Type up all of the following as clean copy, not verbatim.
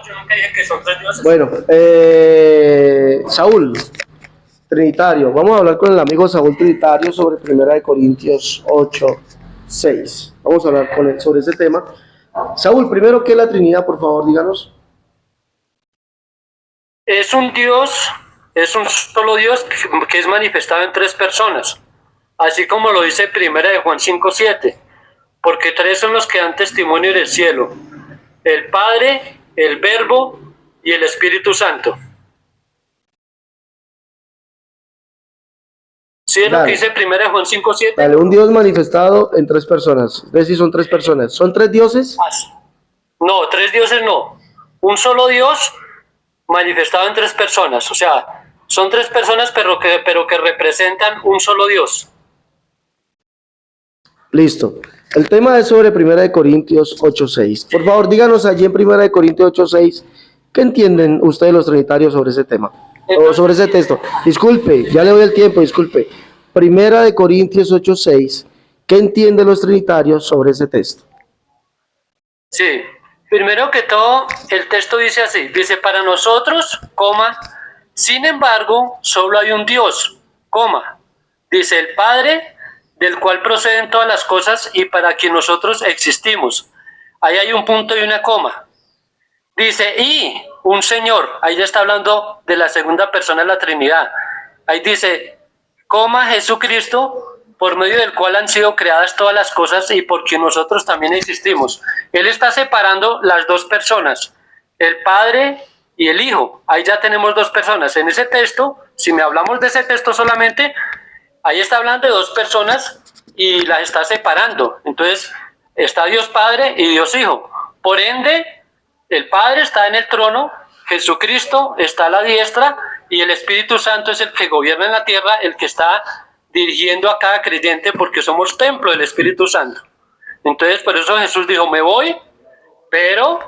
yo nunca dije que son tres dioses. Bueno, Saúl, Trinitario. Vamos a hablar con el amigo Saúl Trinitario sobre 1 Corintios 8:6. Vamos a hablar con él sobre ese tema. Saúl, primero, ¿qué es la Trinidad? Por favor, díganos. Es un Dios, es un solo Dios que es manifestado en tres personas, así como lo dice 1 Juan 5:7, porque tres son los que dan testimonio en el cielo: el Padre, el Verbo y el Espíritu Santo. ¿Sí es lo que dice 1 Juan 5:7? Dale, un Dios manifestado en tres personas. Es decir, son tres personas. ¿Son tres dioses? No, tres dioses no. Un solo Dios manifestado en tres personas. O sea, son tres personas pero que representan un solo Dios. Listo. El tema es sobre 1 Corintios 8:6. Por favor, díganos allí en 1 Corintios 8:6, ¿qué entienden ustedes los trinitarios sobre ese tema? O sobre ese texto. Disculpe, ya le doy el tiempo, disculpe. 1 Corintios 8:6, ¿qué entienden los trinitarios sobre ese texto? Sí, primero que todo, el texto dice así, dice: para nosotros, coma, sin embargo, solo hay un Dios, coma, dice el Padre, del cual proceden todas las cosas y para quien nosotros existimos. Ahí hay un punto y una coma. Dice, y un Señor, ahí ya está hablando de la segunda persona de la Trinidad. Ahí dice, coma, Jesucristo, por medio del cual han sido creadas todas las cosas y por quien nosotros también existimos. Él está separando las dos personas, el Padre y el Hijo. Ahí ya tenemos dos personas. En ese texto, si me hablamos de ese texto solamente, ahí está hablando de dos personas y las está separando. Entonces, está Dios Padre y Dios Hijo. Por ende, el Padre está en el trono, Jesucristo está a la diestra y el Espíritu Santo es el que gobierna en la tierra, el que está dirigiendo a cada creyente, porque somos templo del Espíritu Santo. Entonces, por eso Jesús dijo, me voy, pero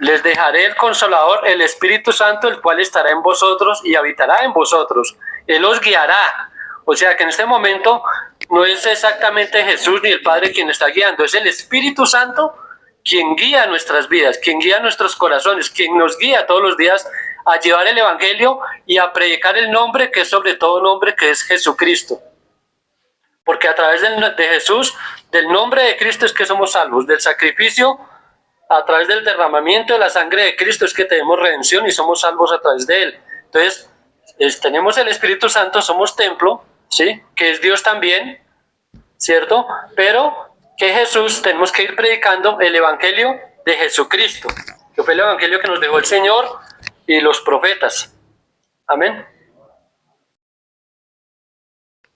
les dejaré el Consolador, el Espíritu Santo, el cual estará en vosotros y habitará en vosotros. Él os guiará. O sea que en este momento no es exactamente Jesús ni el Padre quien está guiando, es el Espíritu Santo quien guía nuestras vidas, quien guía nuestros corazones, quien nos guía todos los días a llevar el Evangelio y a predicar el nombre que es sobre todo nombre, que es Jesucristo. Porque a través de Jesús, del nombre de Cristo es que somos salvos, del sacrificio, a través del derramamiento de la sangre de Cristo es que tenemos redención y somos salvos a través de Él. Entonces, tenemos el Espíritu Santo, somos templo, ¿sí? Que es Dios también, ¿cierto? Pero que Jesús, tenemos que ir predicando el Evangelio de Jesucristo, que fue el Evangelio que nos dejó el Señor y los profetas. Amén.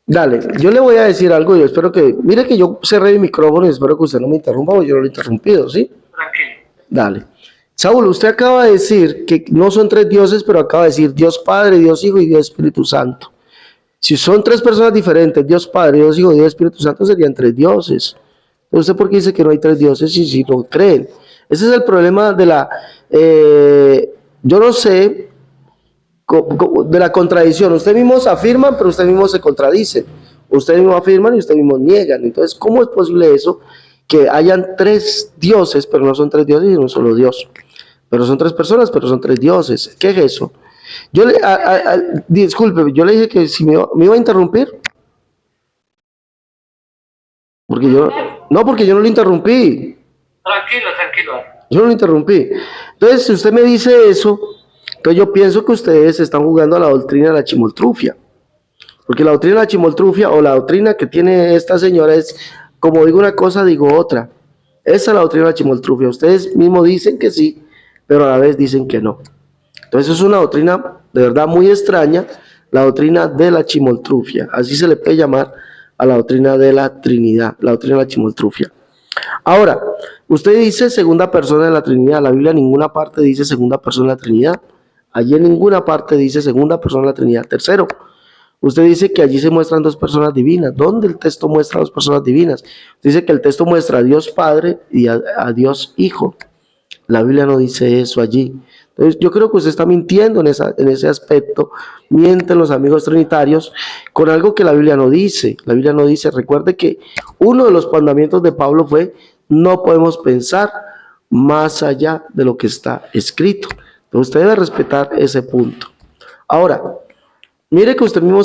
Dale, yo le voy a decir algo, yo espero que, mire que yo cerré el micrófono y espero que usted no me interrumpa, porque yo no lo he interrumpido, ¿sí? Tranquilo. Dale. Saúl, usted acaba de decir que no son tres dioses, pero acaba de decir Dios Padre, Dios Hijo y Dios Espíritu Santo. Si son tres personas diferentes, Dios Padre, Dios Hijo y Dios Espíritu Santo, serían tres dioses. ¿Usted por qué dice que no hay tres dioses y si no creen? Ese es el problema de la, yo no sé, de la contradicción. Ustedes mismos afirman, pero ustedes mismos se contradicen. Ustedes mismos afirman y ustedes mismos niegan. Entonces, ¿cómo es posible eso? Que hayan tres dioses, pero no son tres dioses y no solo Dios. Pero son tres personas, pero son tres dioses. ¿Qué es eso? Yo le, disculpe, yo le dije que si me iba a interrumpir. Porque yo no lo interrumpí. Tranquilo. Yo no lo interrumpí. Entonces, si usted me dice eso, entonces yo pienso que ustedes están jugando a la doctrina de la chimoltrufia. Porque la doctrina de la chimoltrufia o la doctrina que tiene esta señora es, como digo una cosa, digo otra. Esa es la doctrina de la chimoltrufia. Ustedes mismos dicen que sí, pero a la vez dicen que no. Entonces es una doctrina de verdad muy extraña, la doctrina de la chimoltrufia. Así se le puede llamar a la doctrina de la Trinidad, la doctrina de la chimoltrufia. Ahora, usted dice segunda persona de la Trinidad. La Biblia en ninguna parte dice segunda persona de la Trinidad. Allí en ninguna parte dice segunda persona de la Trinidad. Tercero, usted dice que allí se muestran dos personas divinas. ¿Dónde el texto muestra dos personas divinas? Dice que el texto muestra a Dios Padre y a Dios Hijo. La Biblia no dice eso allí. Entonces, yo creo que usted está mintiendo en ese aspecto. Mienten los amigos trinitarios con algo que la Biblia no dice. La Biblia no dice, recuerde que uno de los mandamientos de Pablo fue, no podemos pensar más allá de lo que está escrito. Entonces usted debe respetar ese punto. Ahora, mire que usted mismo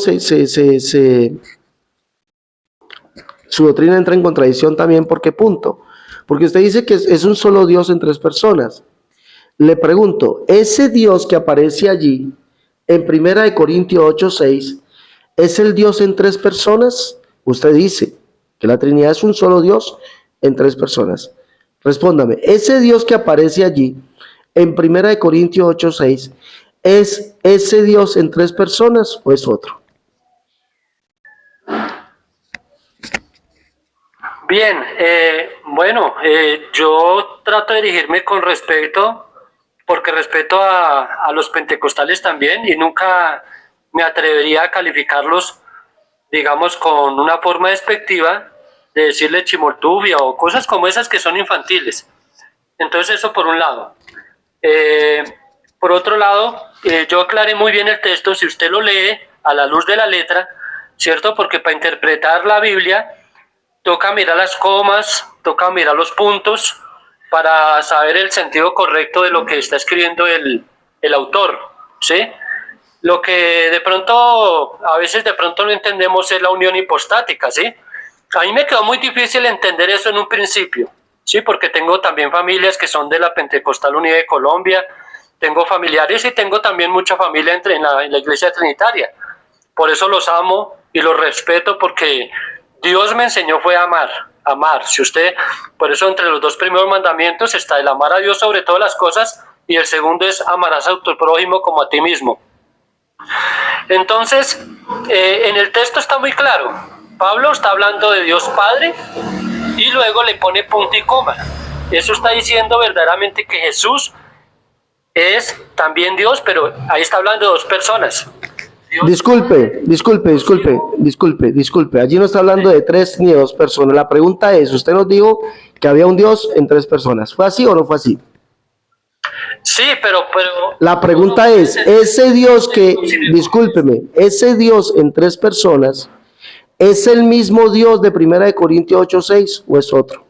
su doctrina entra en contradicción también. ¿Por qué punto? Porque usted dice que es un solo Dios en tres personas. Le pregunto, ese Dios que aparece allí en 1 Corintios 8:6, ¿es el Dios en tres personas? Usted dice que la Trinidad es un solo Dios en tres personas. Respóndame, ¿ese Dios que aparece allí en 1 Corintios 8:6 es ese Dios en tres personas o es otro? Bien, bueno, yo trato de dirigirme con respeto, porque respeto a los pentecostales también y nunca me atrevería a calificarlos, digamos, con una forma despectiva de decirle chimoltubia o cosas como esas que son infantiles. Entonces eso por un lado. Eh, por otro lado, yo aclaré muy bien el texto, si usted lo lee a la luz de la letra, ¿cierto? Porque para interpretar la Biblia toca mirar las comas, toca mirar los puntos para saber el sentido correcto de lo que está escribiendo el autor, ¿sí? Lo que de pronto, a veces de pronto no entendemos es la unión hipostática, ¿sí? A mí me quedó muy difícil entender eso en un principio, ¿sí? Porque tengo también familias que son de la Pentecostal Unida de Colombia, tengo familiares y tengo también mucha familia en la iglesia trinitaria. Por eso los amo y los respeto, porque Dios me enseñó fue a amar, amar. Si usted, por eso entre los dos primeros mandamientos está el amar a Dios sobre todas las cosas y el segundo es amarás a tu prójimo como a ti mismo. Entonces, en el texto está muy claro. Pablo está hablando de Dios Padre y luego le pone punto y coma. Eso está diciendo verdaderamente que Jesús es también Dios, pero ahí está hablando de dos personas. Dios Disculpe. Allí no está hablando de tres ni de dos personas. La pregunta es, usted nos dijo que había un Dios en tres personas. ¿Fue así o no fue así? Sí, pero la pregunta es, ese Dios que, discúlpeme, ese Dios en tres personas, ¿es el mismo Dios de 1 Corintios 8:6 o es otro?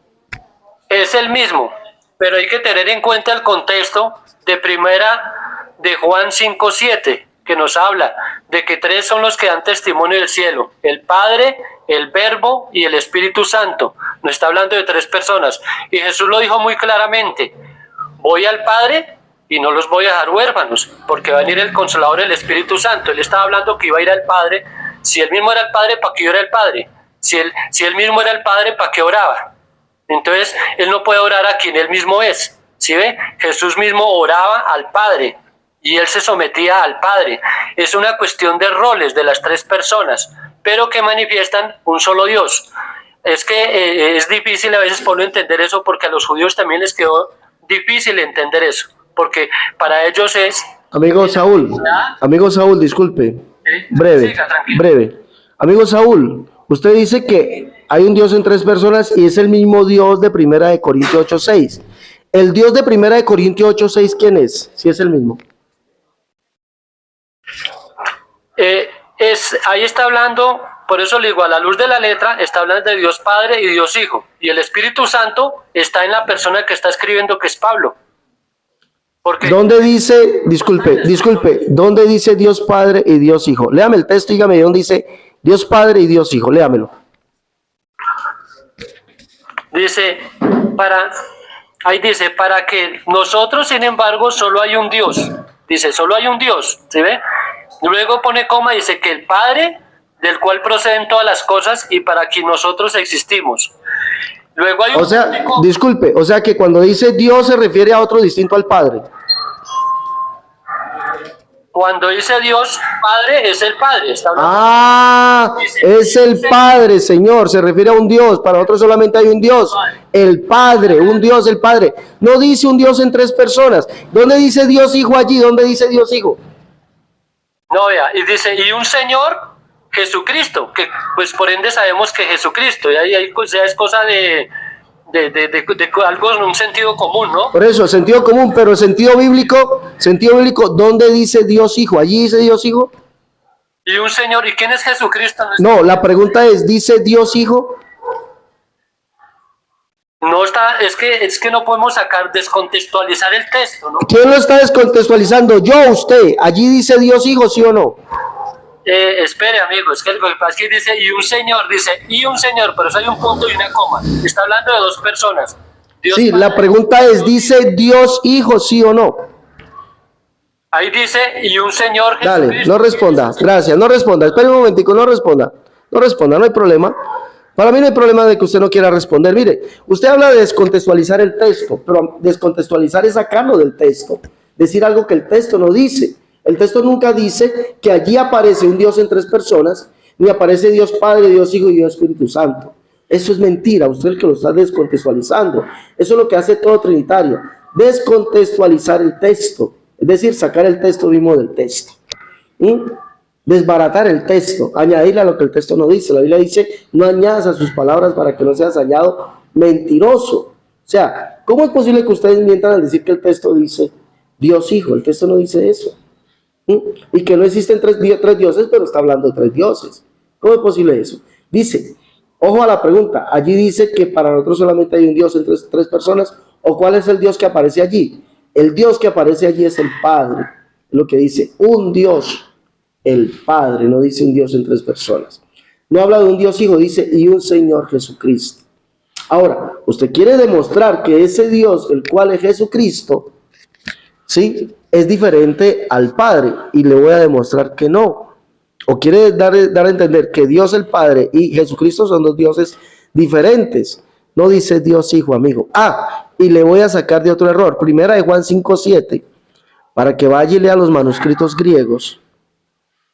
Es el mismo, pero hay que tener en cuenta el contexto de Juan 5:7, que nos habla de que tres son los que dan testimonio del cielo: el Padre, el Verbo y el Espíritu Santo. Nos está hablando de tres personas. Y Jesús lo dijo muy claramente: voy al Padre y no los voy a dejar huérfanos, porque va a venir el Consolador, el Espíritu Santo. Él estaba hablando que iba a ir al Padre. Si él mismo era el Padre, ¿para qué era el Padre? Si él mismo era el Padre, ¿para qué oraba? Entonces, él no puede orar a quien él mismo es. ¿Sí ve? Jesús mismo oraba al Padre y él se sometía al Padre. Es una cuestión de roles de las tres personas, pero que manifiestan un solo Dios. Es que es difícil a veces por no entender eso, porque a los judíos también les quedó difícil entender eso, porque para ellos es... Amigo Saúl, disculpe, breve. Amigo Saúl, usted dice que hay un Dios en tres personas y es el mismo Dios de 1 Corintios 8:6. ¿El Dios de 1 Corintios 8:6 quién es? Si es el mismo. Ahí está hablando, por eso le digo, a la luz de la letra, está hablando de Dios Padre y Dios Hijo. Y el Espíritu Santo está en la persona que está escribiendo, que es Pablo. Porque ¿dónde dice, disculpe, dónde dice Dios Padre y Dios Hijo? Léame el texto y dígame dónde dice Dios Padre y Dios Hijo, léamelo. Dice, ahí dice, para que nosotros, sin embargo, solo hay un Dios. Dice, solo hay un Dios, ¿sí ve? Luego pone coma y dice que el Padre, del cual proceden todas las cosas y para quien nosotros existimos. Luego hay un... O sea, disculpe, o sea que cuando dice Dios se refiere a otro distinto al Padre. Cuando dice Dios Padre, es el Padre. Está Es el Padre, Señor, se refiere a un Dios. Para otros solamente hay un Dios, el Padre, un Dios, el Padre. No dice un Dios en tres personas. ¿Dónde dice Dios Hijo allí? ¿Dónde dice Dios Hijo? No, vea, y dice, y un Señor, Jesucristo, que pues por ende sabemos que Jesucristo, y ahí ya es cosa de algo en un sentido común, ¿no? Por eso, sentido común, pero sentido bíblico, ¿dónde dice Dios Hijo? ¿Allí dice Dios Hijo? Y un Señor, ¿y quién es Jesucristo? No, la pregunta es, ¿dice Dios Hijo? No está, es que no podemos descontextualizar el texto, ¿no? ¿Quién lo está descontextualizando? Yo o usted. Allí dice Dios Hijo, ¿sí o no? Espere, amigo, es que lo que pasa es que dice y un señor, pero eso hay un punto y una coma. Está hablando de dos personas. Dios Sí, Padre, la pregunta es, ¿dice Dios Hijo, sí o no? ahí dice y un señor Dale, Jesucristo. no responda, gracias, no responda, espere un momentico, no responda, no hay problema. Para mí no hay problema de que usted no quiera responder. Mire, usted habla de descontextualizar el texto, pero descontextualizar es sacarlo del texto, decir algo que el texto no dice. El texto nunca dice que allí aparece un Dios en tres personas, ni aparece Dios Padre, Dios Hijo y Dios Espíritu Santo. Eso es mentira, usted es el que lo está descontextualizando. Eso es lo que hace todo trinitario, descontextualizar el texto, es decir, sacar el texto mismo del texto. Desbaratar el texto, añadirle a lo que el texto no dice. La Biblia dice, no añadas a sus palabras para que no seas hallado mentiroso. O sea, ¿cómo es posible que ustedes mientan al decir que el texto dice Dios Hijo? El texto no dice eso. Y que no existen tres dioses, pero está hablando de tres dioses. ¿Cómo es posible eso? Dice, ojo a la pregunta, allí dice que para nosotros solamente hay un Dios entre tres personas, ¿o cuál es el Dios que aparece allí? El Dios que aparece allí es el Padre. Lo que dice, un Dios, el Padre, no dice un Dios en tres personas. No habla de un Dios Hijo, dice, y un Señor Jesucristo. Ahora, usted quiere demostrar que ese Dios, el cual es Jesucristo, ¿sí?, es diferente al Padre, y le voy a demostrar que no. O quiere dar a entender que Dios el Padre y Jesucristo son dos dioses diferentes. No dice Dios Hijo, amigo. Y le voy a sacar de otro error. Primera de Juan 5:7, para que vaya y lea los manuscritos griegos,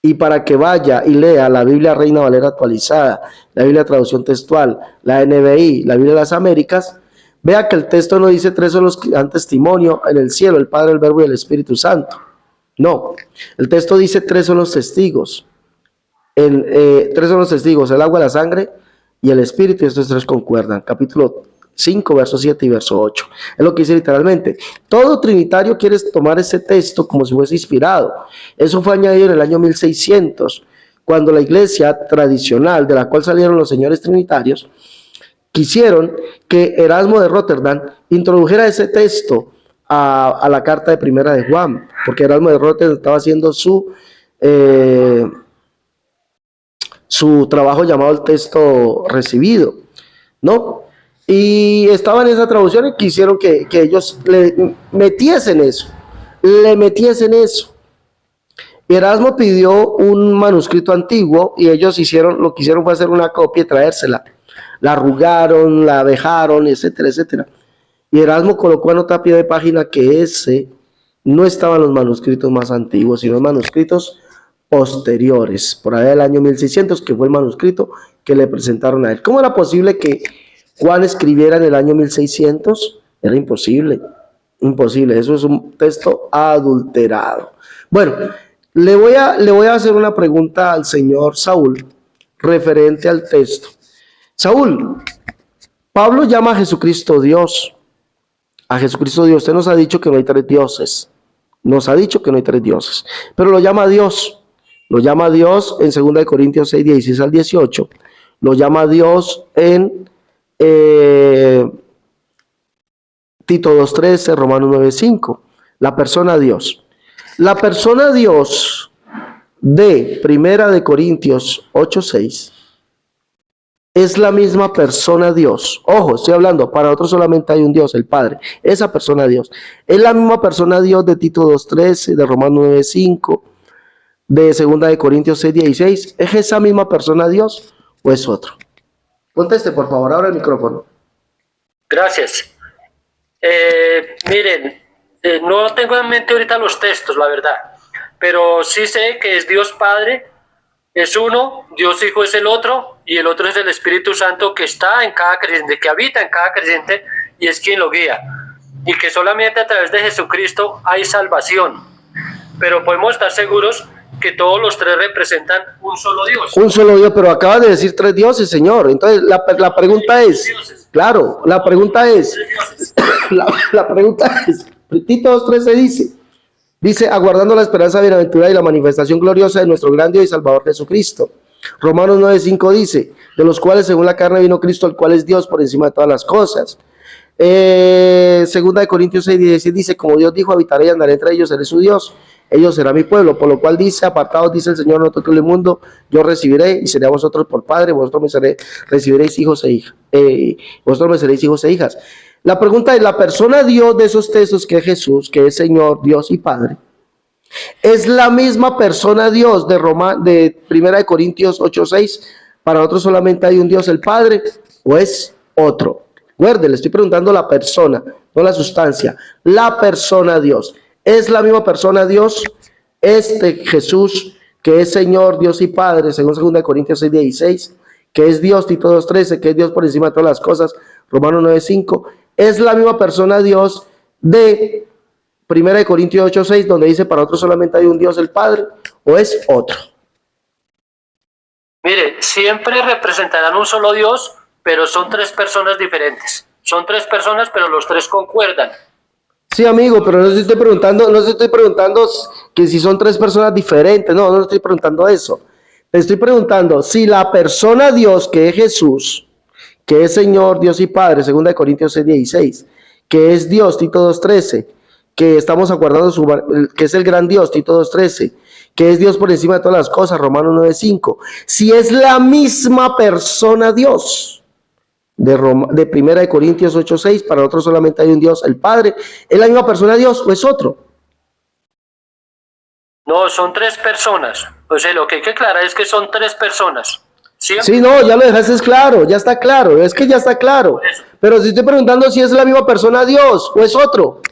y para que vaya y lea la Biblia Reina Valera actualizada, la Biblia Traducción Textual, la NBI, la Biblia de las Américas, vea que el texto no dice tres son los que dan testimonio en el cielo, el Padre, el Verbo y el Espíritu Santo. No, el texto dice tres son los testigos. Tres son los testigos, el agua, la sangre y el Espíritu, y estos tres concuerdan. Capítulo 5, verso 7 y verso 8. Es lo que dice literalmente. Todo trinitario quiere tomar ese texto como si fuese inspirado. Eso fue añadido en el año 1600, cuando la iglesia tradicional, de la cual salieron los señores trinitarios, quisieron que Erasmo de Rotterdam introdujera ese texto a la carta de Primera de Juan, porque Erasmo de Rotterdam estaba haciendo su trabajo llamado el texto recibido, ¿no? Y estaba en esa traducción y quisieron que ellos le metiesen eso. Erasmo pidió un manuscrito antiguo y ellos lo que hicieron fue hacer una copia y traérsela. La arrugaron, la dejaron, etcétera, etcétera. Y Erasmo colocó en otra pie de página que ese no estaban los manuscritos más antiguos, sino los manuscritos posteriores, por allá del año 1600, que fue el manuscrito que le presentaron a él. ¿Cómo era posible que Juan escribiera en el año 1600? Era imposible, eso es un texto adulterado. Bueno, le voy a hacer una pregunta al señor Saúl referente al texto. Saúl, Pablo llama a Jesucristo Dios. A Jesucristo Dios. Usted nos ha dicho que no hay tres dioses. Pero lo llama Dios. Lo llama Dios en 2 Corintios 6, 16 al 18. Lo llama Dios en Tito 2:13, Romanos 9:5. La persona Dios. La persona Dios de 1 Corintios 8:6 es la misma persona Dios. Ojo, estoy hablando, para otros solamente hay un Dios, el Padre. Esa persona Dios. Es la misma persona Dios de Tito 2:13, de Romanos 9:5, de 2 Corintios 6:16. ¿Es esa misma persona Dios o es otro? Conteste, por favor, abra el micrófono. Gracias. Miren, no tengo en mente ahorita los textos, la verdad, pero sí sé que es Dios Padre, es uno, Dios Hijo es el otro, y el otro es el Espíritu Santo que está en cada creyente, que habita en cada creyente y es quien lo guía. Y que solamente a través de Jesucristo hay salvación. Pero podemos estar seguros que todos los tres representan un solo Dios. Un solo Dios, pero acaba de decir tres dioses, Señor. Entonces la pregunta es, claro, la pregunta es, Tito 2:13 dice, aguardando la esperanza bienaventurada y la manifestación gloriosa de nuestro gran Dios y Salvador Jesucristo. Romanos 9:5 dice, de los cuales según la carne vino Cristo, el cual es Dios por encima de todas las cosas. Segunda de Corintios 6:16 dice, como Dios dijo, habitaré y andaré entre ellos, seré su Dios, ellos serán mi pueblo, por lo cual dice, apartados, dice el Señor, no toquéis el mundo, yo recibiré y seré a vosotros por padre, recibiréis hijos e hijas, vosotros me seréis hijos e hijas. La pregunta es, la persona Dios de esos textos, que es Jesús, que es Señor, Dios y Padre, ¿es la misma persona Dios de Primera de Corintios 8:6? Para nosotros solamente hay un Dios, el Padre, ¿o es otro? Recuerde, le estoy preguntando la persona, no la sustancia. La persona Dios. ¿Es la misma persona Dios? Este Jesús, que es Señor, Dios y Padre, según 2 Corintios 6:16, que es Dios, Tito 2:13, que es Dios por encima de todas las cosas, Romanos 9:5, ¿es la misma persona Dios de 1 Corintios 8:6, donde dice, para otros solamente hay un Dios, el Padre, o es otro? Mire, siempre representarán un solo Dios, pero son tres personas diferentes. Son tres personas, pero los tres concuerdan. Sí, amigo, pero no les estoy preguntando que si son tres personas diferentes, no les estoy preguntando eso. Le estoy preguntando si la persona Dios, que es Jesús, que es Señor, Dios y Padre, 2 Corintios 6:16, que es Dios, Tito 2:13, que estamos aguardando que es el gran Dios, Tito 2:13, que es Dios por encima de todas las cosas, Romanos 9:5, si es la misma persona Dios de 1 Corintios 8:6, para nosotros solamente hay un Dios, el Padre, ¿es la misma persona Dios o es otro? No, son tres personas. O sea, lo que hay que aclarar es que son tres personas. ¿Siempre? Sí, no, ya lo dejaste claro, ya está claro, es que ya está claro. Pero si estoy preguntando si es la misma persona Dios o es otro.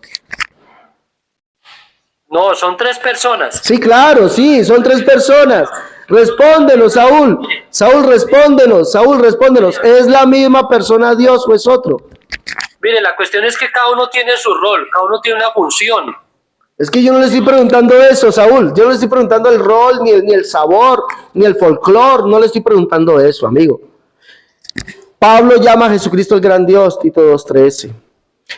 No, son tres personas. Sí, claro, sí, son tres personas. Respóndenos, Saúl. Saúl, respóndenos. ¿Es la misma persona Dios o es otro? Mire, la cuestión es que cada uno tiene su rol, cada uno tiene una función. Es que yo no le estoy preguntando eso, Saúl. Yo no le estoy preguntando el rol, ni el sabor, ni el folclore. No le estoy preguntando eso, amigo. Pablo llama a Jesucristo el gran Dios, Tito 2:13.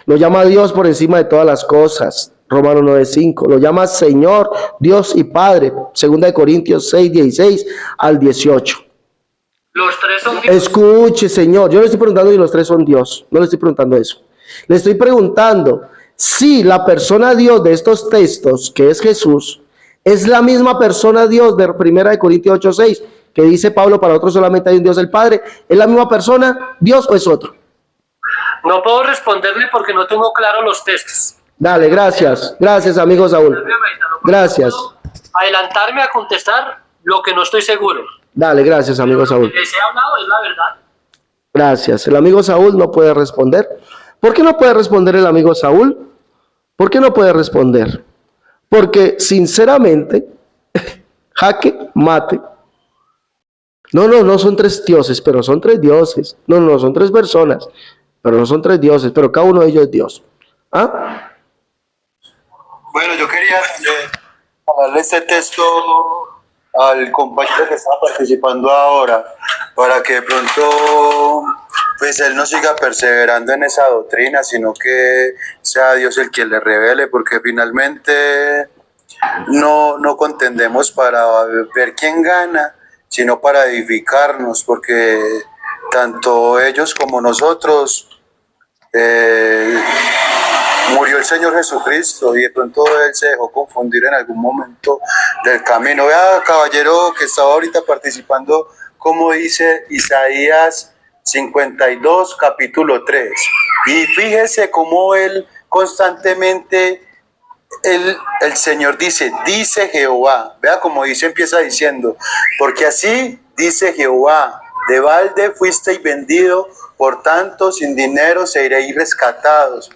Lo llama Dios por encima de todas las cosas, Romanos 9:5. Lo llama Señor, Dios y Padre, 2 Corintios 6:16 al 18. Los tres son Dios. Escuche, Señor, yo le estoy preguntando si los tres son Dios. No le estoy preguntando eso. Le estoy preguntando si la persona Dios de estos textos, que es Jesús, es la misma persona Dios de 1 Corintios 8:6, que dice Pablo, para otros solamente hay un Dios, el Padre. ¿Es la misma persona Dios o es otro? No puedo responderle porque no tengo claro los textos. Dale, gracias. Gracias, amigo Saúl. Gracias. Adelantarme a contestar lo que no estoy seguro. Dale, gracias, amigo Saúl. Lo que les he hablado es la verdad. Gracias. El amigo Saúl no puede responder. ¿Por qué no puede responder el amigo Saúl? ¿Por qué no puede responder? Porque, sinceramente, jaque mate. No son tres dioses, pero son tres dioses. No, son tres personas, pero no son tres dioses, pero cada uno de ellos es Dios. ¿Ah? Bueno, yo quería darle este texto al compañero que está participando ahora, para que de pronto pues él no siga perseverando en esa doctrina, sino que sea Dios el que le revele, porque finalmente no contendemos para ver quién gana, sino para edificarnos, porque tanto ellos como nosotros murió el Señor Jesucristo y de pronto él se dejó confundir en algún momento del camino. Vea, caballero que estaba ahorita participando, como dice Isaías 52, capítulo 3. Y fíjese cómo él constantemente, el Señor dice Jehová. Vea cómo dice, empieza diciendo, porque así dice Jehová, de balde fuisteis vendido, por tanto sin dinero seréis rescatados.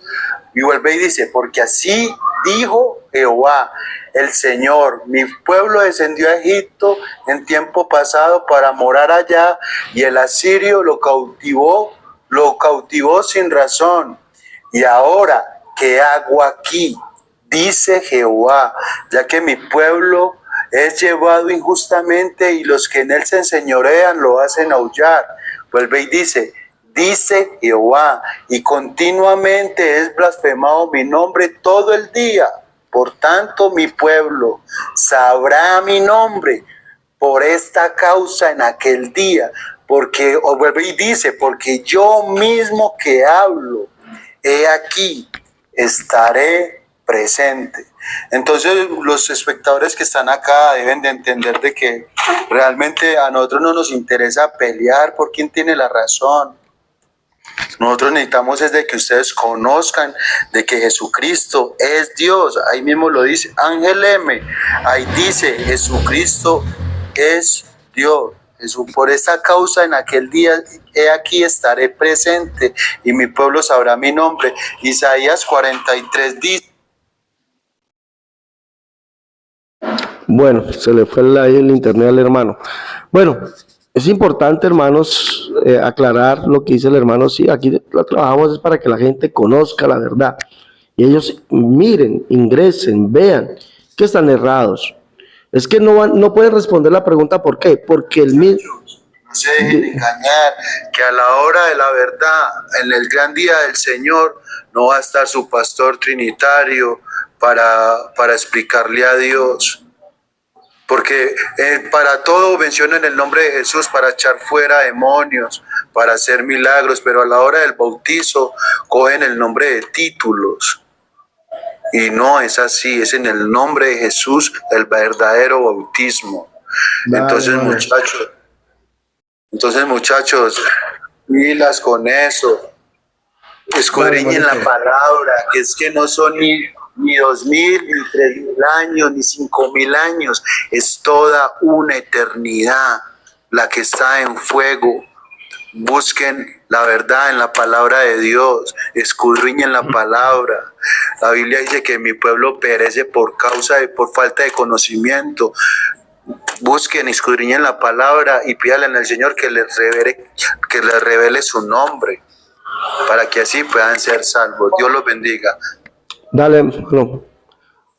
Y vuelve y dice, porque así dijo Jehová, el Señor, mi pueblo descendió a Egipto en tiempo pasado para morar allá, y el asirio lo cautivó sin razón. Y ahora, ¿qué hago aquí? Dice Jehová, ya que mi pueblo es llevado injustamente y los que en él se enseñorean lo hacen aullar. Vuelve y dice Jehová, y continuamente es blasfemado mi nombre todo el día. Por tanto, mi pueblo sabrá mi nombre por esta causa en aquel día. Porque, vuelve y dice, porque yo mismo que hablo, he aquí, estaré presente. Entonces los espectadores que están acá deben de entender de que realmente a nosotros no nos interesa pelear por quién tiene la razón. Nosotros necesitamos es de que ustedes conozcan de que Jesucristo es Dios. Ahí mismo lo dice Ángel M. Ahí dice Jesucristo es Dios. Por esta causa en aquel día he aquí estaré presente y mi pueblo sabrá mi nombre. Isaías 43 dice. Bueno, se le fue el internet al hermano. Bueno, es importante, hermanos, aclarar lo que dice el hermano. Sí, aquí lo trabajamos es para que la gente conozca la verdad. Y ellos miren, ingresen, vean que están errados. Es que no pueden responder la pregunta ¿por qué? Porque el mismo... No se dejen engañar, que a la hora de la verdad, en el gran día del Señor, no va a estar su pastor trinitario para explicarle a Dios. Porque para todo mencionan el nombre de Jesús, para echar fuera demonios, para hacer milagros, pero a la hora del bautizo cogen el nombre de títulos. Y no es así, es en el nombre de Jesús el verdadero bautismo. Entonces, muchachos, pilas con eso. Escudriñen la palabra, que es que no son ni 2000, ni 3000 años, ni 5000 años, es toda una eternidad la que está en fuego. Busquen la verdad en la palabra de Dios, escudriñen la palabra. La Biblia dice que mi pueblo perece por falta de conocimiento. Busquen, escudriñen la palabra y pídale al Señor que les revele su nombre, para que así puedan ser salvos. Dios los bendiga. Dale, no.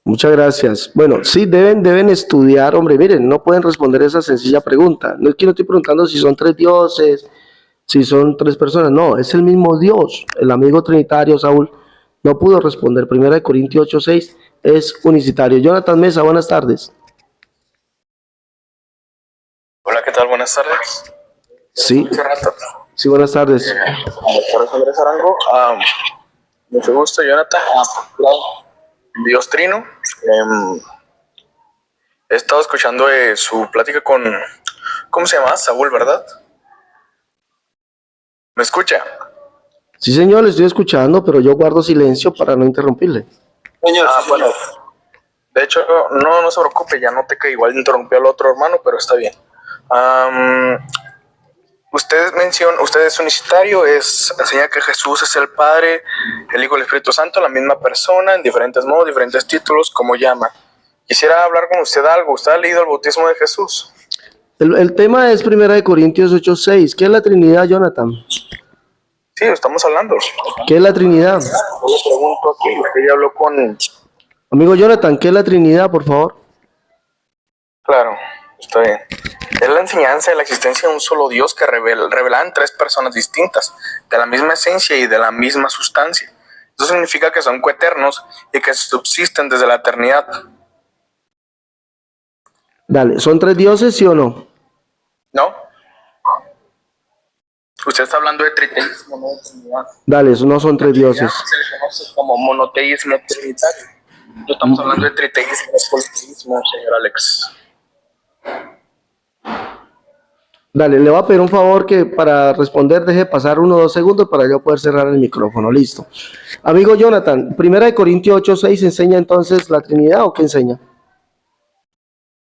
Muchas gracias. Bueno, sí, deben estudiar, hombre, miren, no pueden responder esa sencilla pregunta. No es que no estoy preguntando si son 3 dioses, si son 3 personas, no, es el mismo Dios. El amigo trinitario Saúl no pudo responder. 1 Corintios 8:6 es unicitario. Jonathan Mesa, buenas tardes. Hola, ¿qué tal? Buenas tardes. Sí, sí, buenas tardes. Doctor Andrés Arango, mucho gusto, Jonathan. Dios Trino. He estado escuchando su plática con, ¿cómo se llama? Saúl, ¿verdad? ¿Me escucha? Sí, señor, le estoy escuchando, pero yo guardo silencio para no interrumpirle. Señor, Bueno, de hecho, no se preocupe, ya noté que igual interrumpió al otro hermano, pero está bien. Usted es unicitario, enseña que Jesús es el Padre, el Hijo y el Espíritu Santo, la misma persona, en diferentes modos, diferentes títulos, como llama. Quisiera hablar con usted algo. ¿Usted ha leído el bautismo de Jesús? El tema es 1 Corintios 8:6. ¿Qué es la Trinidad, Jonathan? Sí, estamos hablando. ¿Qué es la Trinidad? Yo le pregunto aquí, usted ya habló con... Amigo Jonathan, ¿qué es la Trinidad, por favor? Claro, está bien. Es la enseñanza de la existencia de un solo Dios que revelan 3 personas distintas, de la misma esencia y de la misma sustancia. Eso significa que son coeternos y que subsisten desde la eternidad. Dale, ¿son 3 dioses, sí o no? ¿No? Usted está hablando de triteísmo, no de Trinidad. Dale, eso no son 3 dioses. Se le conoce como monoteísmo trinitario. No estamos hablando de triteísmo, es politeísmo, señor Alex. Dale, le voy a pedir un favor que para responder deje pasar 1 o 2 segundos para yo poder cerrar el micrófono. Listo. Amigo Jonathan, 1 Corintios 8:6 enseña entonces la Trinidad o qué enseña?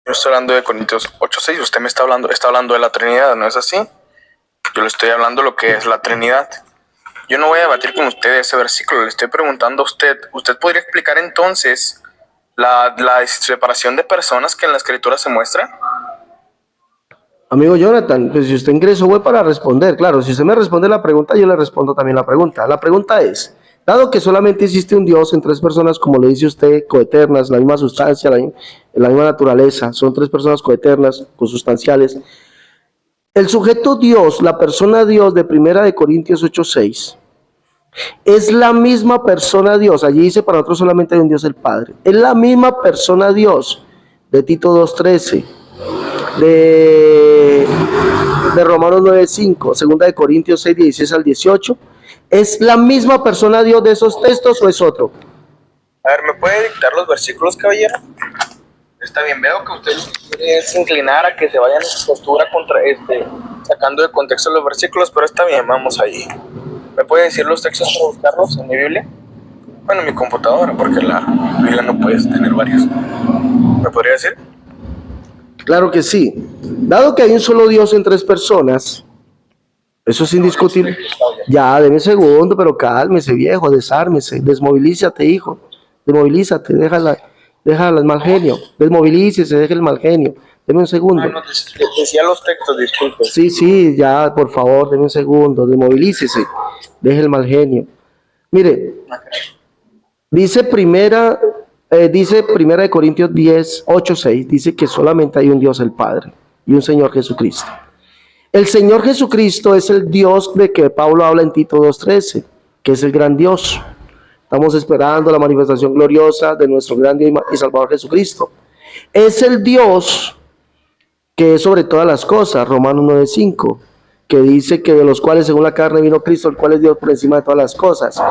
Yo estoy hablando de Corintios 8:6, usted me está hablando de la Trinidad, ¿no es así? Yo le estoy hablando de lo que es la Trinidad. Yo no voy a debatir con usted ese versículo, le estoy preguntando a usted. ¿Usted podría explicar entonces la separación de personas que en la Escritura se muestra? Amigo Jonathan, pues si usted ingresó fue para responder, claro, si usted me responde la pregunta, yo le respondo también la pregunta. La pregunta es, dado que solamente existe un Dios en 3 personas, como lo dice usted, coeternas, la misma sustancia, la misma naturaleza, son 3 personas coeternas, consustanciales, el sujeto Dios, la persona Dios de 1 Corintios 8:6, es la misma persona Dios, allí dice para nosotros solamente hay un Dios el Padre, es la misma persona Dios de Tito 2:13, de Romanos 9:5, 2 Corintios 6:16 al 18, ¿Es la misma persona Dios de esos textos o es otro? A ver, ¿me puede dictar los versículos, caballero? Está bien, veo que usted quiere inclinar a que se vayan en su postura contra sacando de contexto los versículos, pero está bien, vamos allí. ¿Me puede decir los textos para buscarlos en mi Biblia? Bueno, en mi computadora, porque la Biblia no puedes tener varios. ¿Me podría decir? Claro que sí. Dado que hay un solo Dios en tres personas, eso es indiscutible. Ya, deme un segundo, pero cálmese, viejo, desármese, desmovilízate, hijo. Desmovilízate, deja el mal genio. Desmovilícese, deja el mal genio. Deme un segundo. No, decía los textos, disculpe. Sí, ya, por favor, deme un segundo. Desmovilícese, deja el mal genio. Mire, dice primera de Corintios 10, 8, 6, dice que solamente hay un Dios el Padre y un Señor Jesucristo. El Señor Jesucristo es el Dios de que Pablo habla en Tito 2:13, que es el gran Dios. Estamos esperando la manifestación gloriosa de nuestro gran Dios y Salvador Jesucristo. Es el Dios que es sobre todas las cosas, Romanos 9:5, que dice que de los cuales según la carne vino Cristo, el cual es Dios por encima de todas las cosas.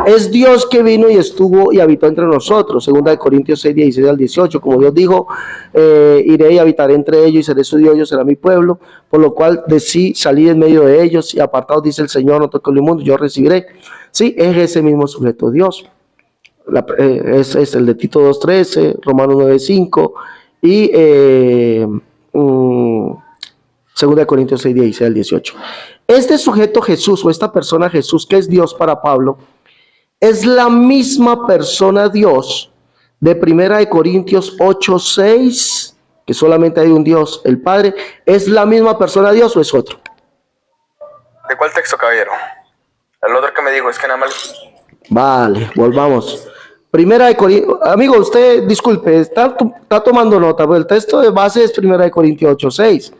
Es Dios que vino y estuvo y habitó entre nosotros, 2 Corintios 6, 16 al 18, como Dios dijo, iré y habitaré entre ellos y seré su Dios, ellos serán mi pueblo, por lo cual de sí salí en medio de ellos y apartados, dice el Señor, no toqué lo inmundo, yo recibiré. Sí, es ese mismo sujeto Dios. Es el de Tito 2:13, Romanos 9:5 y 2 Corintios 6, 16 al 18. Este sujeto Jesús o esta persona Jesús, que es Dios para Pablo, es la misma persona Dios de 1 Corintios 8:6, que solamente hay un Dios, el Padre. ¿Es la misma persona Dios o es otro? ¿De cuál texto, caballero? El otro que me dijo es que nada más... Vale, volvamos. 1 Corintios, amigo, usted, disculpe, está tomando nota, pero el texto de base es 1 Corintios 8:6.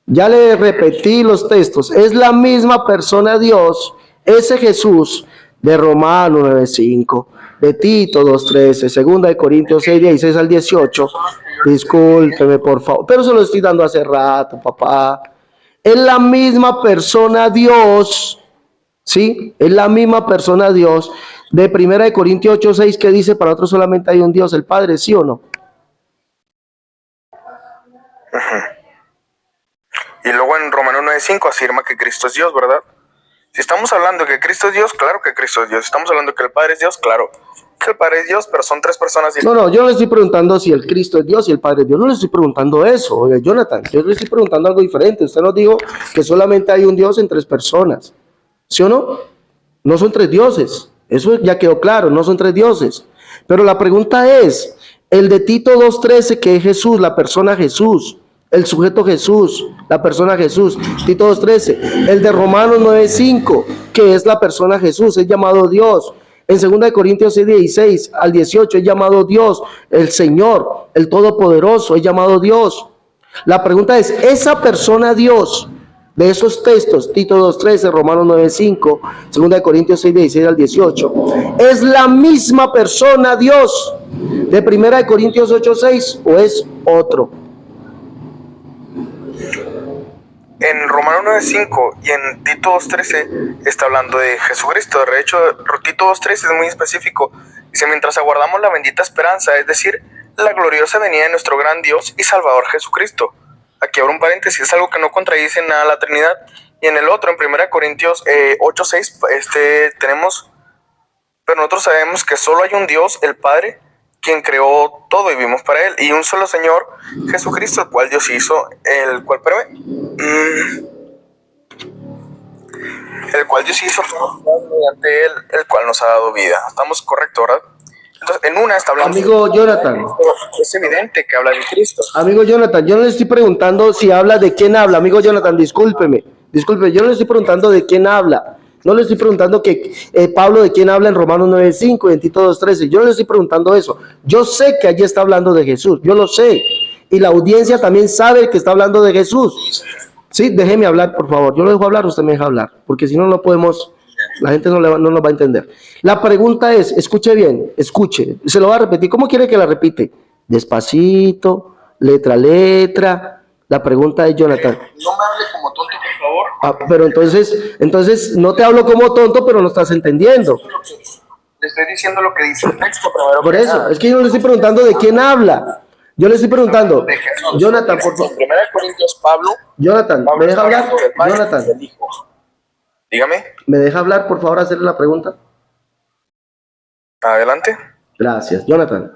Ya le repetí los textos. Es la misma persona Dios, ese Jesús de Romanos 9:5, de Tito 2:13, 2 Corintios 6, 16 al 18. Discúlpeme, por favor, pero se lo estoy dando hace rato, papá. Es la misma persona Dios, ¿sí? Es la misma persona Dios de 1 Corintios 8:6 que dice, para otros solamente hay un Dios, el Padre, ¿sí o no? Y luego en Romanos 9:5 afirma que Cristo es Dios, ¿verdad? Si estamos hablando de que Cristo es Dios, claro que Cristo es Dios. Si estamos hablando de que el Padre es Dios, claro que el Padre es Dios, pero son tres personas distintas. No, yo no le estoy preguntando si el Cristo es Dios y el Padre es Dios. No le estoy preguntando eso, oye, Jonathan. Yo le estoy preguntando algo diferente. Usted nos dijo que solamente hay un Dios en tres personas. ¿Sí o no? No son tres dioses. Eso ya quedó claro, no son tres dioses. Pero la pregunta es, el de Tito 2:13, que es Jesús, la persona Jesús, el sujeto Jesús, la persona Jesús, Tito 2:13, el de Romanos 9:5, que es la persona Jesús, es llamado Dios. En 2 Corintios 6, 16 al 18 es llamado Dios, el Señor, el Todopoderoso, es llamado Dios. La pregunta es, esa persona Dios, de esos textos, Tito 2:13, Romanos 9:5, 2 Corintios 6, 16 al 18, ¿es la misma persona Dios de 1 Corintios 8:6 o es otro? En Romanos 9:5 y en Tito 2:13 está hablando de Jesucristo. De hecho, Tito 2:13 es muy específico. Dice, mientras aguardamos la bendita esperanza, es decir, la gloriosa venida de nuestro gran Dios y Salvador Jesucristo. Aquí abro un paréntesis, es algo que no contradice nada a la Trinidad. Y en el otro, en 1 Corintios 8:6, tenemos, pero nosotros sabemos que solo hay un Dios, el Padre, quien creó todo y vivimos para él, y un solo Señor, Jesucristo, el cual Dios hizo, el cual Dios hizo mediante él, el cual nos ha dado vida. Estamos correctos, ¿verdad? Entonces, en una está hablando... Amigo Jonathan. Es evidente que habla de Cristo. Amigo Jonathan, yo no le estoy preguntando si habla de quién habla. Amigo Jonathan, discúlpeme, yo no le estoy preguntando de quién habla. No le estoy preguntando que Pablo de quién habla en Romanos 9:5 y en Tito 2:13. Yo no le estoy preguntando eso. Yo sé que allí está hablando de Jesús. Yo lo sé. Y la audiencia también sabe que está hablando de Jesús. Sí, déjeme hablar, por favor. Yo lo dejo hablar, usted me deja hablar. Porque si no, no podemos... La gente no nos va a entender. La pregunta es, escuche bien, escuche. Se lo va a repetir. ¿Cómo quiere que la repite? Despacito, letra a letra. La pregunta es, Jonathan. No me hable como tonto, por favor. Pero entonces no te hablo como tonto, pero no estás entendiendo. Le estoy diciendo lo que dice el texto primero. Por eso, es que yo no le estoy preguntando de quién habla. Yo le estoy preguntando, De Jesús. Jonathan, por favor. En 1 Corintios, Jonathan, ¿me deja está hablar? hablando del Padre y Jonathan, del Hijo. Dígame, ¿me deja hablar, por favor, hacerle la pregunta? adelante. Gracias, Jonathan.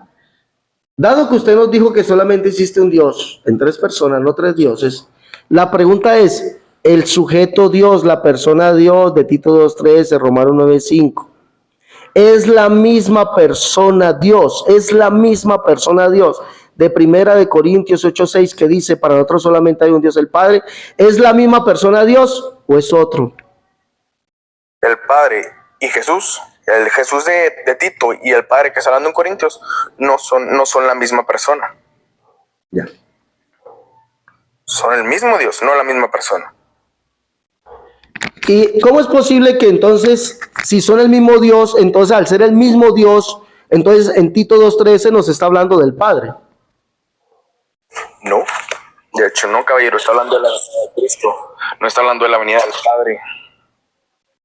Dado que usted nos dijo que solamente existe un Dios en tres personas, no tres dioses, la pregunta es, el sujeto Dios, la persona Dios de Tito 2:13, Romanos 9:5, es la misma persona Dios, es la misma persona Dios de 1 Corintios 8:6 que dice, para nosotros solamente hay un Dios el Padre, ¿es la misma persona Dios o es otro? El Padre y Jesús, el Jesús de Tito y el Padre que está hablando en Corintios, no son la misma persona. Ya. Son el mismo Dios, no la misma persona. ¿Y cómo es posible que entonces, si son el mismo Dios, entonces al ser el mismo Dios, entonces en Tito 2:13 nos está hablando del Padre? No, de hecho no, caballero, está hablando de la venida de Cristo, no está hablando de la venida del Padre.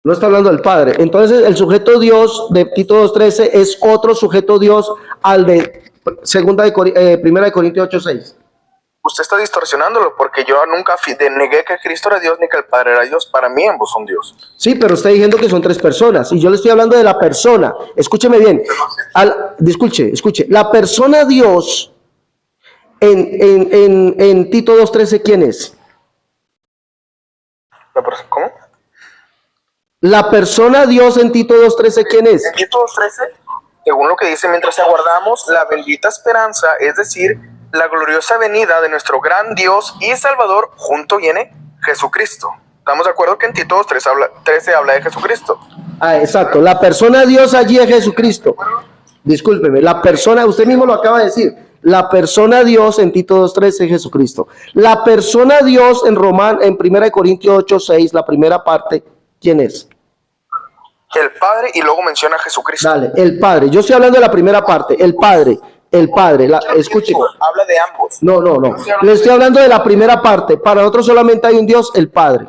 No está hablando del Padre. Entonces el sujeto Dios de Tito 2:13 es otro sujeto Dios al de 1 de Corintios 8:6. Usted está distorsionándolo porque yo nunca negué que Cristo era Dios ni que el Padre era Dios. Para mí ambos son Dios. Sí, pero está diciendo que son tres personas y yo le estoy hablando de la persona. Escúcheme bien. Escuche. La persona Dios en Tito 2:13, ¿quién es? ¿Cómo? La persona Dios en Tito 2:13, ¿quién es? En Tito 2:13, según lo que dice, mientras aguardamos la bendita esperanza, es decir, la gloriosa venida de nuestro gran Dios y Salvador, junto viene Jesucristo. ¿Estamos de acuerdo que en Tito 2:13 habla de Jesucristo? Ah, exacto. La persona Dios allí es Jesucristo. Discúlpeme, la persona, usted mismo lo acaba de decir, la persona Dios en Tito 2:13 es Jesucristo. La persona Dios en 1 Corintios 8:6, la primera parte, ¿quién es? El Padre, y luego menciona a Jesucristo. Dale, el Padre. Yo estoy hablando de la primera parte, el Padre. Escúcheme. Habla de ambos. No. Le estoy hablando de la primera parte. Para nosotros solamente hay un Dios, el Padre.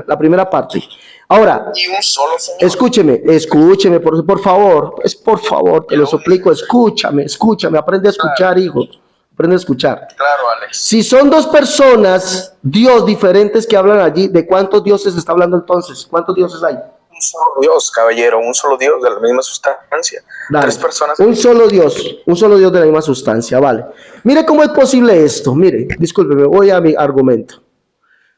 La primera parte. Ahora, Y un solo Señor. escúcheme, por favor, te lo suplico, escúchame, aprende a escuchar, hijo, aprende a escuchar. Claro, Alex. Si son dos personas, Dios diferentes que hablan allí, ¿de cuántos dioses está hablando entonces? ¿Cuántos dioses hay? Un solo Dios, caballero, un solo Dios de la misma sustancia. Dale. Tres personas. Un solo Dios de la misma sustancia, vale. Mire cómo es posible esto, discúlpeme, voy a mi argumento.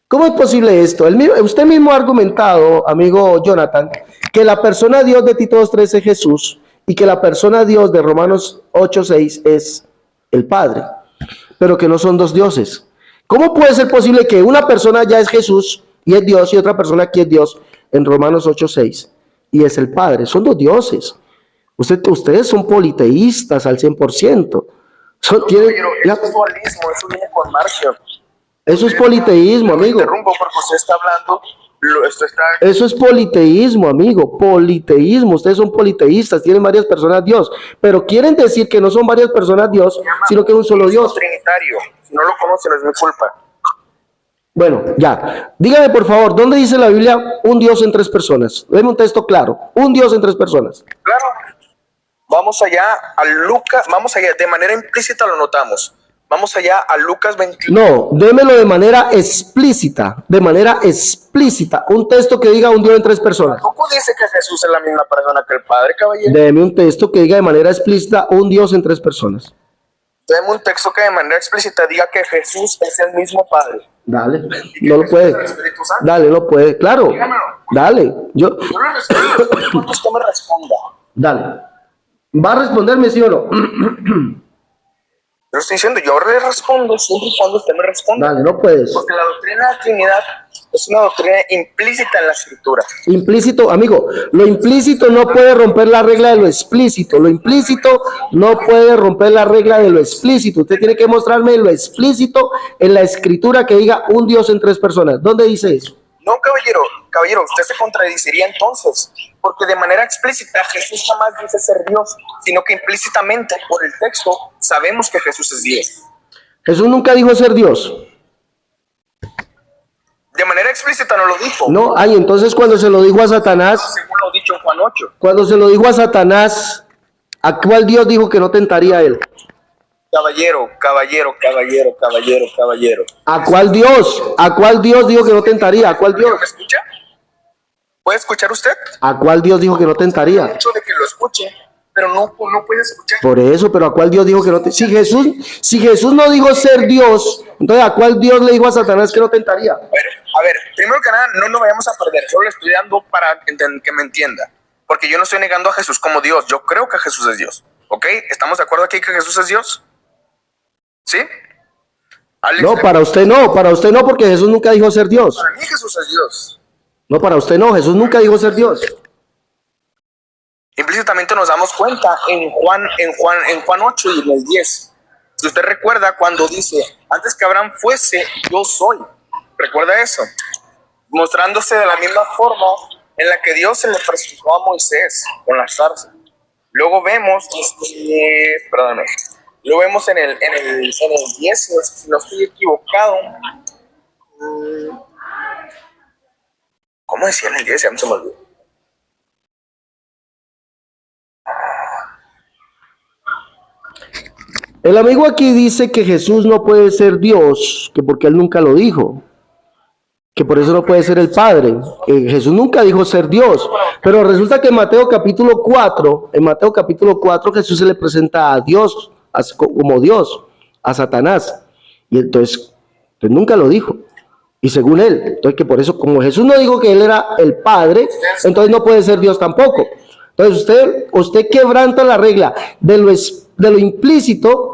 ¿Cómo es posible esto? Usted mismo ha argumentado, amigo Jonathan, que la persona Dios de Tito 2:13 es Jesús y que la persona Dios de Romanos 8:6 es el Padre, pero que no son dos dioses. ¿Cómo puede ser posible que una persona ya es Jesús y es Dios y otra persona aquí es Dios en Romanos 8:6 y es el Padre? Son dos dioses. Ustedes son politeístas al 100%. Eso es dualismo, eso viene con Marcio. Eso es politeísmo, amigo. Interrumpo porque usted está hablando. Eso es politeísmo, amigo. Politeísmo. Ustedes son politeístas, tienen varias personas Dios, pero quieren decir que no son varias personas Dios, sino que es un solo Dios. Trinitario. Si no lo conocen, es mi culpa. Bueno, ya. Dígame, por favor, ¿dónde dice la Biblia un Dios en tres personas? Deme un texto claro. Un Dios en tres personas. Claro. Vamos allá a Lucas, de manera implícita lo notamos. Vamos allá a Lucas 21. No, démelo de manera explícita, un texto que diga un Dios en tres personas. ¿Tampoco dice que Jesús es la misma persona que el Padre, caballero? Deme un texto que diga de manera explícita un Dios en tres personas. Deme un texto que de manera explícita diga que Jesús es el mismo Padre. Dale, no lo puede. Dale, no puede, claro. Dígamelo. Dale, Yo le respondo, cuando usted me responda. Dale. ¿Va a responderme sí o no? Yo estoy diciendo, yo le respondo siempre y cuando usted me responda. Dale, no puedes. Porque la doctrina de la Trinidad es una doctrina implícita en la Escritura. Implícito, amigo, lo implícito no puede romper la regla de lo explícito. Lo implícito no puede romper la regla de lo explícito. Usted tiene que mostrarme lo explícito en la Escritura que diga un Dios en tres personas. ¿Dónde dice eso? No, caballero, usted se contradiciría entonces, porque de manera explícita Jesús jamás dice ser Dios, sino que implícitamente por el texto sabemos que Jesús es Dios. Jesús nunca dijo ser Dios. De manera explícita no lo dijo. No, ay, entonces cuando se lo dijo a Satanás, Según lo dicho en Juan 8. cuando se lo dijo a Satanás, ¿a cuál Dios dijo que no tentaría a él? Caballero, caballero, caballero, caballero, caballero. ¿A cuál Dios? ¿A cuál Dios dijo que no tentaría? ¿A cuál Dios? ¿Me escucha? ¿Puede escuchar usted? ¿A cuál Dios dijo que no tentaría? Mucho de que lo escuche, pero no puede escuchar. Por eso, pero ¿a cuál Dios dijo que no tentaría? Si Jesús no dijo ser Dios, entonces ¿a cuál Dios le dijo a Satanás que no tentaría? A ver, primero que nada, no nos vayamos a perder. Solo le estoy dando para que me entienda. Porque yo no estoy negando a Jesús como Dios. Yo creo que Jesús es Dios. ¿Ok? ¿Estamos de acuerdo aquí que Jesús es Dios? ¿Sí? Alex, No, para usted no, porque Jesús nunca dijo ser Dios. para mí Jesús es Dios. No, para usted no, Jesús nunca dijo ser Dios. Implícitamente nos damos cuenta en Juan 8 y en el 10. Si usted recuerda cuando dice, antes que Abraham fuese, yo soy. ¿Recuerda eso? Mostrándose de la misma forma en la que Dios se le presentó a Moisés con la zarza. Luego vemos, lo vemos en el 10, si no estoy equivocado. ¿Cómo decía en el 10? Ya se me olvidó. El amigo aquí dice que Jesús no puede ser Dios, que porque él nunca lo dijo, que por eso no puede ser el Padre. Jesús nunca dijo ser Dios, pero resulta que en Mateo capítulo 4, Jesús se le presenta a Dios como Dios, a Satanás, y entonces nunca lo dijo. Y según él, entonces que por eso, como Jesús no dijo que él era el Padre, entonces no puede ser Dios tampoco. Entonces usted quebranta la regla de lo implícito,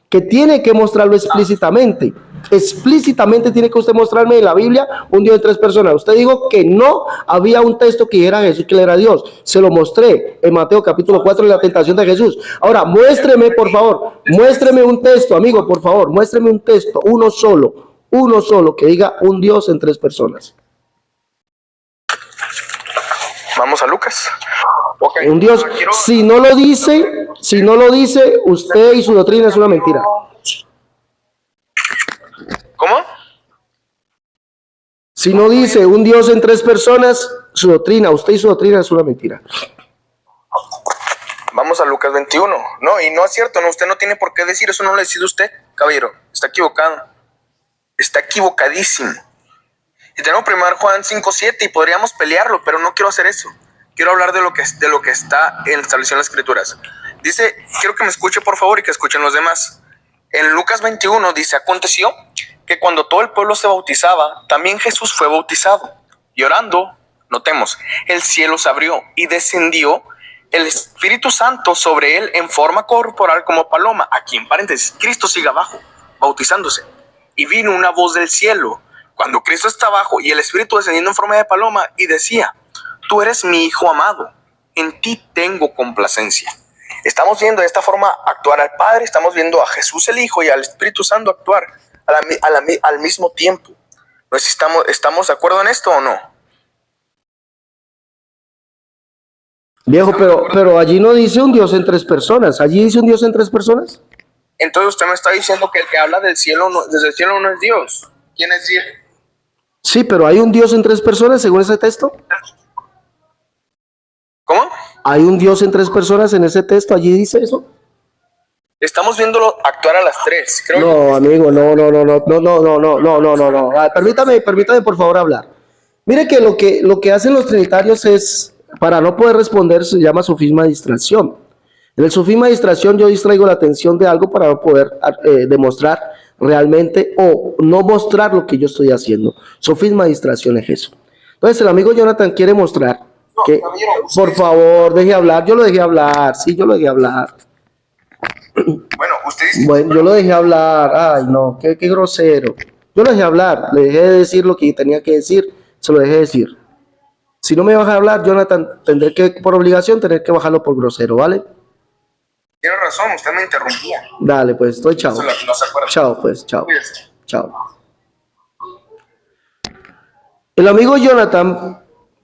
que tiene que mostrarlo explícitamente. Explícitamente tiene que usted mostrarme en la Biblia un Dios de tres personas. Usted dijo que no había un texto que dijera a Jesús que él era Dios. Se lo mostré en Mateo capítulo 4 en la tentación de Jesús. Ahora, muéstreme, por favor, muéstreme un texto, amigo, por favor, muéstreme un texto, uno solo, que diga un Dios en tres personas. Vamos a Lucas. Okay. Un Dios, si no lo dice, usted y su doctrina es una mentira. ¿Cómo? Si no dice un Dios en tres personas, su doctrina, usted y su doctrina es una mentira. Vamos a Lucas 21. No, y no es cierto, no, usted no tiene por qué decir eso, no lo decide usted, caballero. Está equivocado. Está equivocadísimo. Y tenemos primero Juan 5:7 y podríamos pelearlo, pero no quiero hacer eso. Quiero hablar de lo que está establecido en las Escrituras. Dice, quiero que me escuche por favor y que escuchen los demás. En Lucas 21 dice, aconteció que cuando todo el pueblo se bautizaba, también Jesús fue bautizado. Y orando, notemos, el cielo se abrió y descendió el Espíritu Santo sobre él en forma corporal como paloma. Aquí en paréntesis, Cristo sigue abajo, bautizándose. Y vino una voz del cielo, cuando Cristo está abajo y el Espíritu descendiendo en forma de paloma, y decía, tú eres mi Hijo amado, en ti tengo complacencia. Estamos viendo de esta forma actuar al Padre, estamos viendo a Jesús el Hijo y al Espíritu Santo actuar al mismo tiempo. ¿No sé si estamos de acuerdo en esto o no? Viejo, pero allí no dice un Dios en tres personas. ¿Allí dice un Dios en tres personas? Entonces usted me está diciendo que el que habla del cielo desde el cielo no es Dios. ¿Quién es Dios? Sí, pero ¿hay un Dios en tres personas según ese texto? ¿Cómo? ¿Hay un Dios en tres personas en ese texto? ¿Allí dice eso? Estamos viéndolo actuar a las tres. Creo No, amigo, no. Permítame por favor hablar. Mire que lo que hacen los trinitarios es, para no poder responder, se llama sofisma de distracción. En el sofisma de distracción yo distraigo la atención de algo para no poder demostrar realmente o no mostrar lo que yo estoy haciendo. Sofisma de distracción es eso. Entonces el amigo Jonathan quiere mostrar que, por favor, deje hablar. Yo lo dejé hablar, sí, yo lo dejé hablar. Bueno, usted dice... Bueno, yo lo dejé hablar. Ay, no, qué grosero. Yo lo dejé hablar, le dejé de decir lo que tenía que decir, se lo dejé decir. Si no me baja a hablar, Jonathan, tendré que, por obligación, tener que bajarlo por grosero, ¿vale? Tiene razón, usted me interrumpía. Dale, pues, estoy chao. No se acuerda. Chao, pues, chao. Cuídese. Chao. El amigo Jonathan,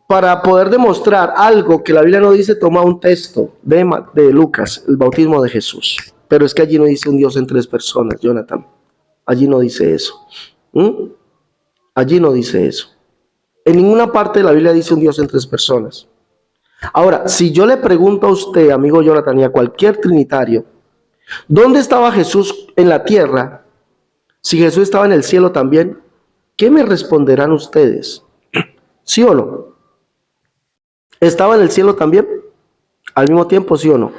para poder demostrar algo que la Biblia no dice, toma un texto de Lucas, el bautismo de Jesús. Pero es que allí no dice un Dios en tres personas, Jonathan. Allí no dice eso. Allí no dice eso. En ninguna parte de la Biblia dice un Dios en tres personas. Ahora, si yo le pregunto a usted, amigo Jonathan, y a cualquier trinitario, ¿dónde estaba Jesús en la tierra? Si Jesús estaba en el cielo también, ¿qué me responderán ustedes? ¿Sí o no? ¿Estaba en el cielo también? Al mismo tiempo, ¿sí o no?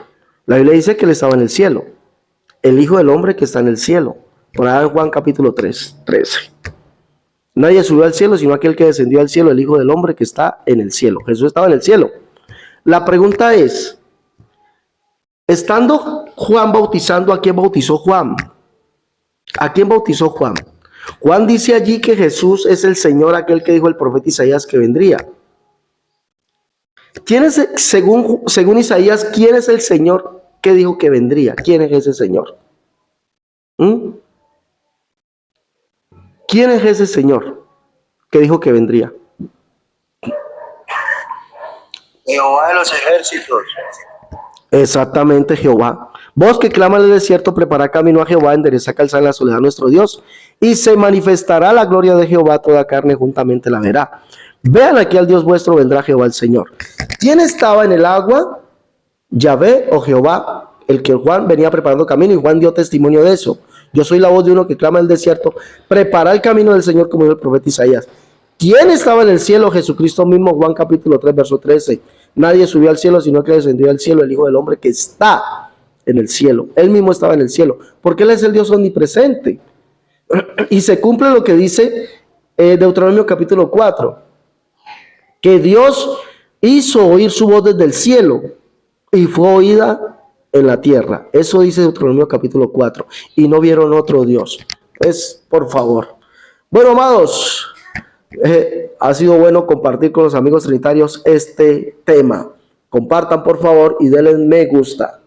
La Biblia dice que él estaba en el cielo. El Hijo del Hombre que está en el cielo. Por ahí en Juan capítulo 13. Nadie subió al cielo, sino aquel que descendió al cielo, el Hijo del Hombre que está en el cielo. Jesús estaba en el cielo. La pregunta es, estando Juan bautizando, ¿a quién bautizó Juan? ¿A quién bautizó Juan? Juan dice allí que Jesús es el Señor, aquel que dijo el profeta Isaías que vendría. ¿Quién es, según Isaías, quién es el Señor que dijo que vendría? ¿Quién es ese Señor? ¿Quién es ese Señor que dijo que vendría? Jehová de los ejércitos. Exactamente, Jehová. Vos que clama en el desierto, prepara camino a Jehová, endereza calzada en la soledad nuestro Dios, y se manifestará la gloria de Jehová, toda carne juntamente la verá. Vean aquí al Dios vuestro, vendrá Jehová el Señor. ¿Quién estaba en el agua? Yahvé o Jehová, el que Juan venía preparando camino, y Juan dio testimonio de eso. Yo soy la voz de uno que clama en el desierto, prepara el camino del Señor, como dijo el profeta Isaías. ¿Quién estaba en el cielo? Jesucristo mismo, Juan capítulo 3, verso 13. Nadie subió al cielo, sino que descendió al cielo el Hijo del Hombre que está en el cielo. Él mismo estaba en el cielo, porque Él es el Dios omnipresente. Y se cumple lo que dice Deuteronomio capítulo 4, que Dios hizo oír su voz desde el cielo y fue oída en la tierra. Eso dice Deuteronomio capítulo 4. Y no vieron otro Dios. Pues, por favor. Bueno, amados, ha sido bueno compartir con los amigos trinitarios este tema. Compartan, por favor, y denle me gusta.